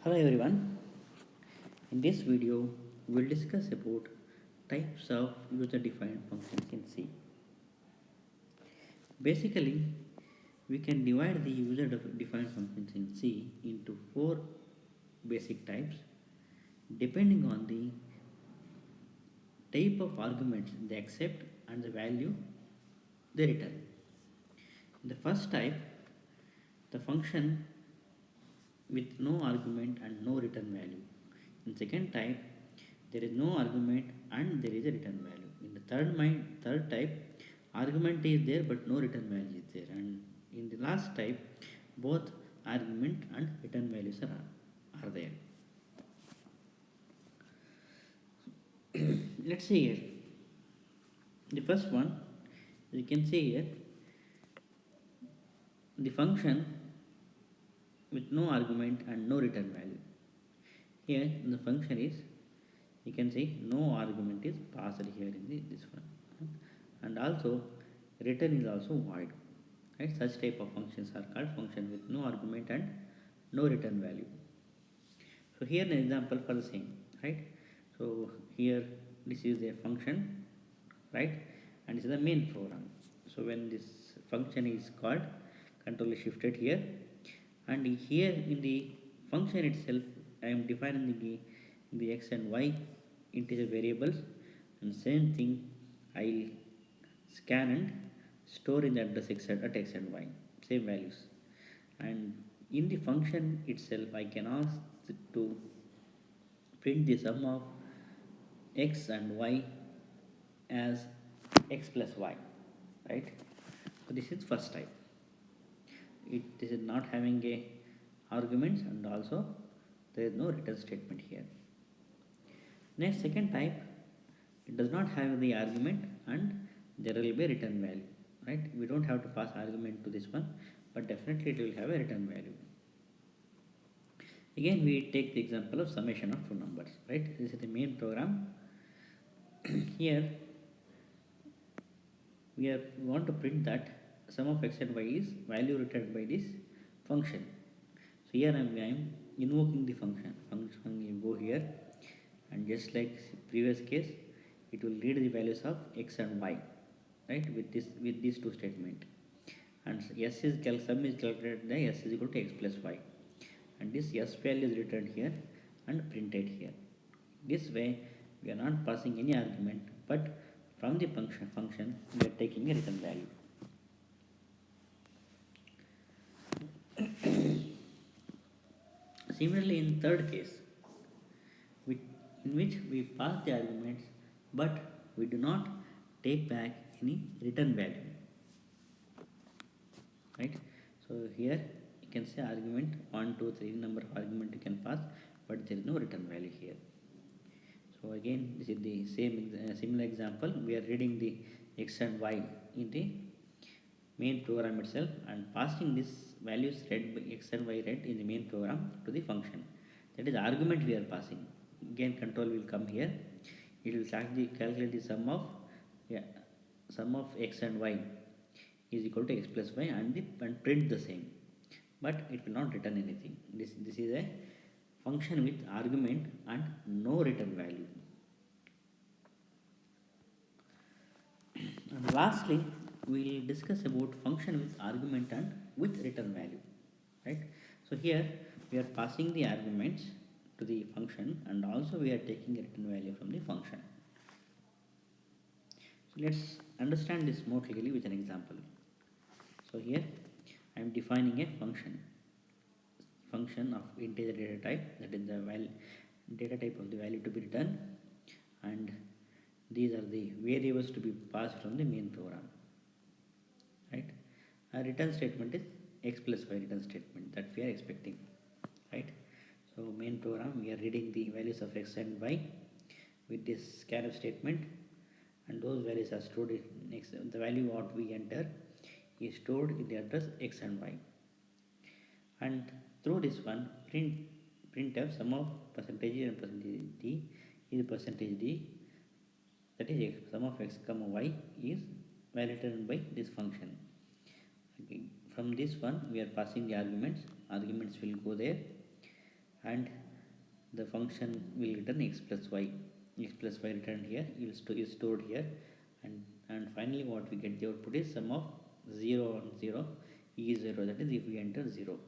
Hello everyone. In this video, we will discuss about types of user-defined functions in C. Basically, we can divide the user-defined functions in C into four basic types depending on the type of arguments they accept and the value they return. In the first type, the function with no argument and no return value. In second type, there is no argument and there is a return value. In the third type, argument is there but no return value is there. And in the last type, both argument and return values are there. Let's see here. The first one, you can see here, the function with no argument and no return value. Here the function is, you can see no argument is passed here in this one, and also return is also void. Right? Such type of functions are called function with no argument and no return value. So here an example for the same, right? So here this is a function, right? And this is the main program. So when this function is called, control is shifted here, and here in the function itself I am defining the x and y integer variables, and same thing I'll scan and store in the address at x and y, same values. And in the function itself I can ask to print the sum of x and y as x plus y, right? So this is first type. This is not having a arguments and also there is no return statement here. Next, second type, it does not have the argument and there will be a return value, right? We don't have to pass argument to this one, but definitely it will have a return value. Again, we take the example of summation of two numbers, right? This is the main program. Here we want to print that sum of x and y is value returned by this function. So here I am invoking the function. You go here, and just like previous case, it will read the values of x and y, right? With these two statement, and sum is calculated by s is equal to x plus y, and this s value is returned here and printed here. This way we are not passing any argument, but from the function we are taking a return value. Similarly, in third case, in which we pass the arguments but we do not take back any return value, right? So here you can say argument 1, 2, 3 number of argument you can pass, but there is no return value here. So again, this is the similar example. We are reading the x and y in the main program itself and passing these values read by x and y read in the main program to the function. That is the argument we are passing. Again, control will come here. It will calculate the sum of x and y is equal to x plus y and print the same, but it will not return anything. This is a function with argument and no return value. And lastly, we will discuss about function with argument and with return value, right? So here we are passing the arguments to the function and also we are taking a return value from the function. So let's understand this more clearly with an example. So here I am defining a function of integer data type, that is the data type of the value to be returned, and these are the variables to be passed from the main program, right? A return statement is x plus y return statement that we are expecting, right? So main program, we are reading the values of x and y with this scanf statement, and those values are stored in x. The value what we enter is stored in the address x and y, and through this one printf sum of percentage and percentage d is percentage d, that is sum of x comma y is validated by this function. Okay. From this one we are passing the arguments will go there, and the function will return x plus y. X plus y returned here is stored here, and finally what we get the output is sum of 0 and 0 is 0, that is if we enter 0.